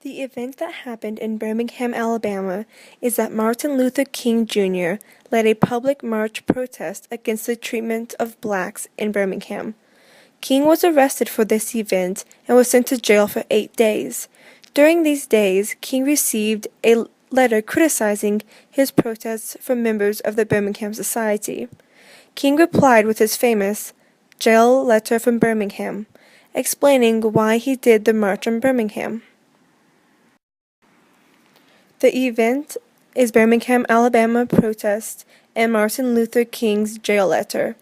The event that happened in Birmingham, Alabama, is that Martin Luther King Jr. led a public march protest against the treatment of blacks in Birmingham. King was arrested for this event and was sent to jail for 8 days. During these days, King received a letter criticizing his protests from members of the Birmingham Society. King replied with his famous jail letter from Birmingham, explaining why he did the march on Birmingham. The event is Birmingham, Alabama protest and Martin Luther King's jail letter.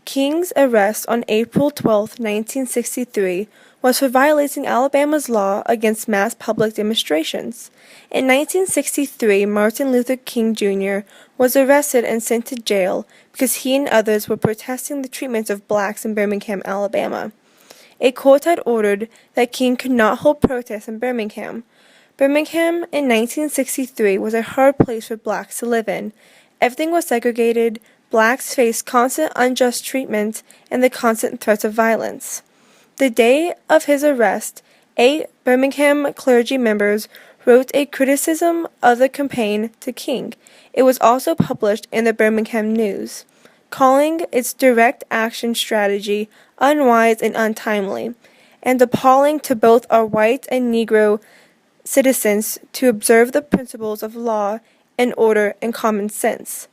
King's arrest on April 12, 1963, was for violating Alabama's law against mass public demonstrations. In 1963, Martin Luther King Jr. was arrested and sent to jail because he and others were protesting the treatment of blacks in Birmingham, Alabama. A court had ordered that King could not hold protests in Birmingham. Birmingham in 1963 was a hard place for blacks to live in. Everything was segregated, blacks faced constant unjust treatment, and the constant threats of violence. The day of his arrest, 8 Birmingham clergy members wrote a criticism of the campaign to King. It was also published in the Birmingham News, calling its direct action strategy unwise and untimely, and appalling to both our white and Negro citizens to observe the principles of law and order and common sense.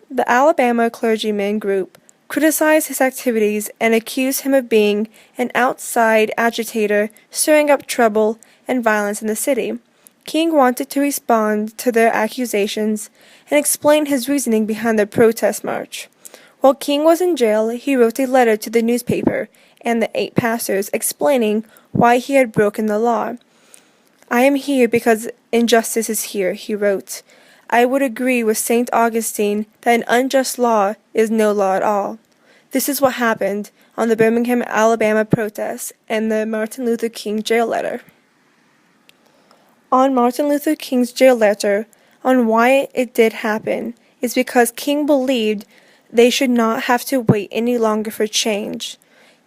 The Alabama clergyman group criticized his activities and accused him of being an outside agitator, stirring up trouble and violence in the city. King wanted to respond to their accusations and explain his reasoning behind the protest march. While King was in jail, he wrote a letter to the newspaper and the 8 pastors explaining why he had broken the law. "I am here because injustice is here," he wrote. "I would agree with St. Augustine that an unjust law is no law at all." This is what happened on the Birmingham, Alabama protest and the Martin Luther King jail letter. On Martin Luther King's jail letter, on why it did happen, is because King believed they should not have to wait any longer for change.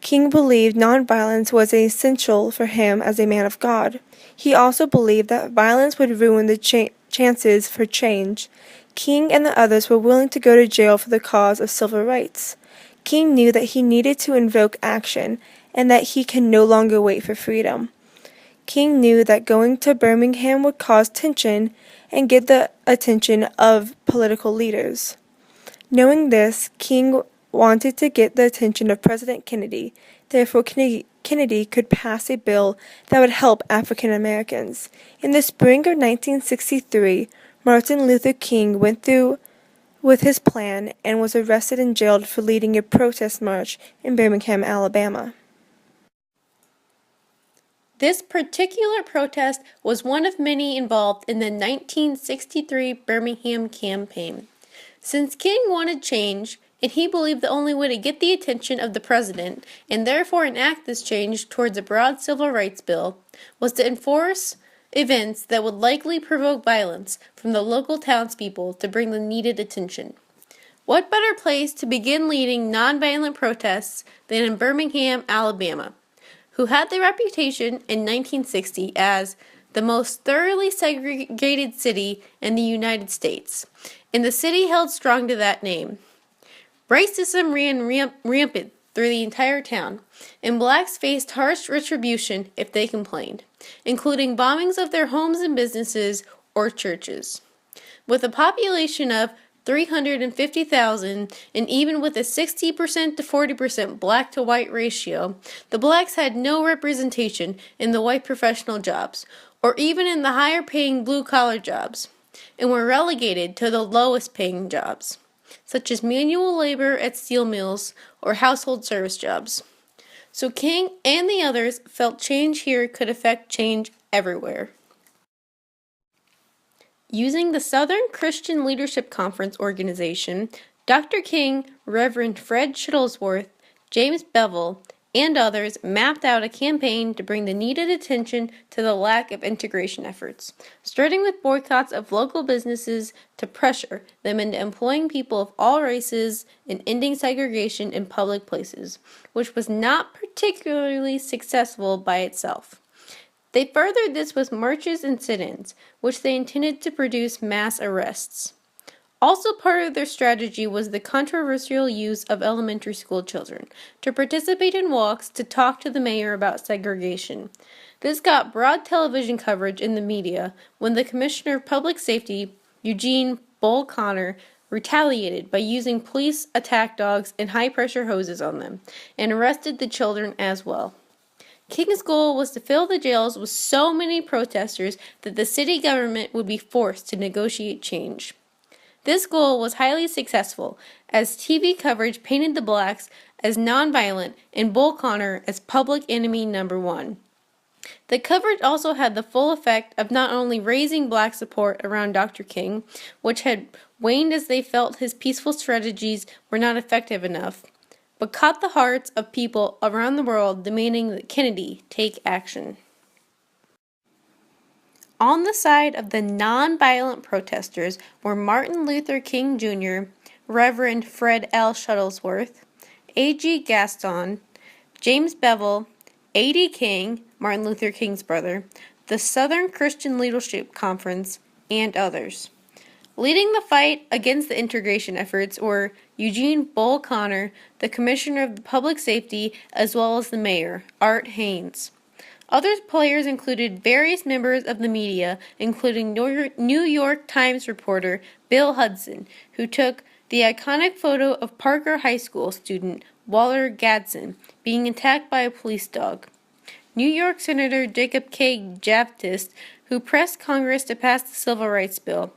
King believed nonviolence was essential for him as a man of God. He also believed that violence would ruin the chances for change. King and the others were willing to go to jail for the cause of civil rights. King knew that he needed to invoke action and that he can no longer wait for freedom. King knew that going to Birmingham would cause tension and get the attention of political leaders. Knowing this, King wanted to get the attention of President Kennedy. Therefore, Kennedy could pass a bill that would help African Americans. In the spring of 1963, Martin Luther King went through with his plan and was arrested and jailed for leading a protest march in Birmingham, Alabama. This particular protest was one of many involved in the 1963 Birmingham campaign. Since King wanted change, and he believed the only way to get the attention of the president, and therefore enact this change towards a broad civil rights bill, was to enforce events that would likely provoke violence from the local townspeople to bring the needed attention. What better place to begin leading nonviolent protests than in Birmingham, Alabama, who had the reputation in 1960 as the most thoroughly segregated city in the United States, and the city held strong to that name. Racism ran rampant through the entire town, and blacks faced harsh retribution if they complained, including bombings of their homes and businesses or churches. With a population of 350,000, and even with a 60% to 40% black to white ratio, the blacks had no representation in the white professional jobs, or even in the higher paying blue collar jobs, and were relegated to the lowest paying jobs, such as manual labor at steel mills or household service jobs. So King and the others felt change here could affect change everywhere. Using the Southern Christian Leadership Conference organization, Dr. King, Reverend Fred Shuttlesworth, James Bevel, and others mapped out a campaign to bring the needed attention to the lack of integration efforts, starting with boycotts of local businesses to pressure them into employing people of all races and ending segregation in public places, which was not particularly successful by itself. They furthered this with marches and sit-ins, which they intended to produce mass arrests. Also part of their strategy was the controversial use of elementary school children to participate in walks to talk to the mayor about segregation. This got broad television coverage in the media when the Commissioner of Public Safety, Eugene Bull Connor, retaliated by using police attack dogs and high-pressure hoses on them, and arrested the children as well. King's goal was to fill the jails with so many protesters that the city government would be forced to negotiate change. This goal was highly successful, as TV coverage painted the blacks as nonviolent and Bull Connor as public enemy number one. The coverage also had the full effect of not only raising black support around Dr. King, which had waned as they felt his peaceful strategies were not effective enough, but caught the hearts of people around the world demanding that Kennedy take action. On the side of the nonviolent protesters were Martin Luther King Jr., Reverend Fred L. Shuttlesworth, A.G. Gaston, James Bevel, A.D. King, Martin Luther King's brother, the Southern Christian Leadership Conference, and others. Leading the fight against the integration efforts were Eugene Bull Connor, the Commissioner of Public Safety, as well as the Mayor, Art Haynes. Other players included various members of the media, including New York Times reporter Bill Hudson, who took the iconic photo of Parker High School student Walter Gadsden being attacked by a police dog. New York Senator Jacob K. Javist, who pressed Congress to pass the Civil Rights Bill.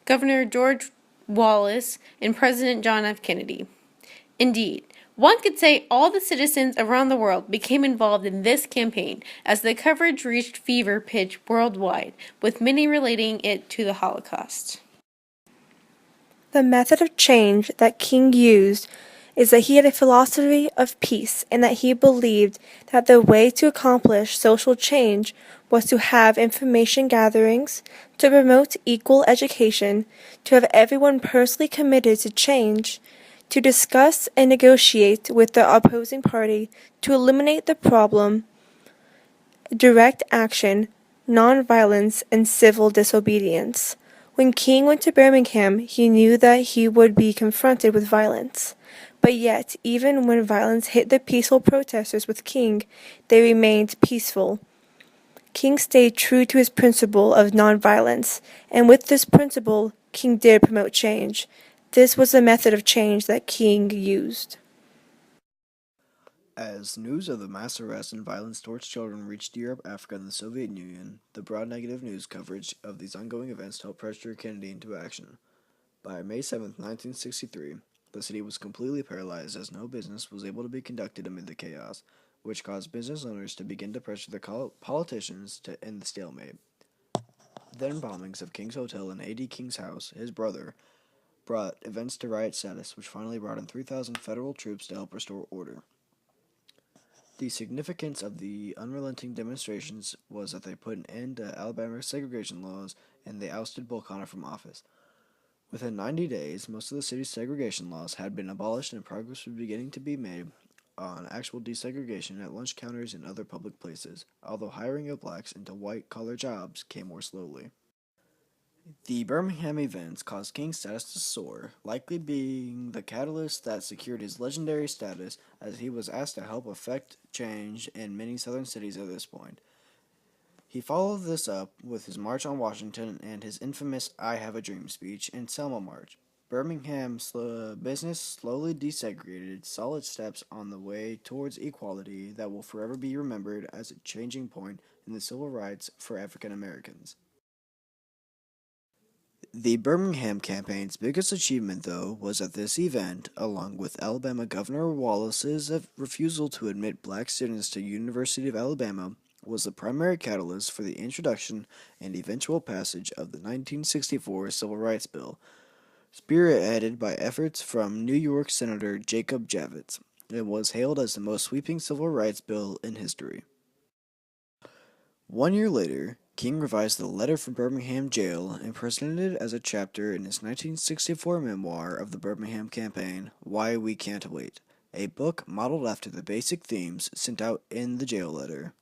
Governor George Wallace, and President John F. Kennedy. Indeed, one could say all the citizens around the world became involved in this campaign as the coverage reached fever pitch worldwide, with many relating it to the Holocaust. The method of change that King used is that he had a philosophy of peace and that he believed that the way to accomplish social change was to have information gatherings, to promote equal education, to have everyone personally committed to change, to discuss and negotiate with the opposing party to eliminate the problem, direct action, nonviolence, and civil disobedience. When King went to Birmingham, he knew that he would be confronted with violence. But yet, even when violence hit the peaceful protesters with King, they remained peaceful. King stayed true to his principle of nonviolence, and with this principle, King did promote change. This was the method of change that King used. As news of the mass arrests and violence towards children reached Europe, Africa, and the Soviet Union, the broad negative news coverage of these ongoing events helped pressure Kennedy into action. By May 7, 1963, the city was completely paralyzed as no business was able to be conducted amid the chaos, which caused business owners to begin to pressure the politicians to end the stalemate. Then bombings of King's Hotel and A.D. King's house, his brother, brought events to riot status, which finally brought in 3,000 federal troops to help restore order. The significance of the unrelenting demonstrations was that they put an end to Alabama's segregation laws and they ousted Bull Connor from office. Within 90 days, most of the city's segregation laws had been abolished and progress was beginning to be made on actual desegregation at lunch counters and other public places, although hiring of blacks into white-collar jobs came more slowly. The Birmingham events caused King's status to soar, likely being the catalyst that secured his legendary status, as he was asked to help effect change in many southern cities at this point. He followed this up with his March on Washington and his infamous I Have a Dream speech in Selma March. Birmingham's business slowly desegregated, solid steps on the way towards equality that will forever be remembered as a changing point in the civil rights for African Americans. The Birmingham campaign's biggest achievement, though, was at this event, along with Alabama Governor Wallace's refusal to admit black students to University of Alabama, was the primary catalyst for the introduction and eventual passage of the 1964 Civil Rights Bill, spearheaded by efforts from New York Senator Jacob Javits. It was hailed as the most sweeping civil rights bill in history. 1 year later, King revised the Letter from Birmingham Jail and presented it as a chapter in his 1964 memoir of the Birmingham Campaign, Why We Can't Wait, a book modeled after the basic themes sent out in the jail letter.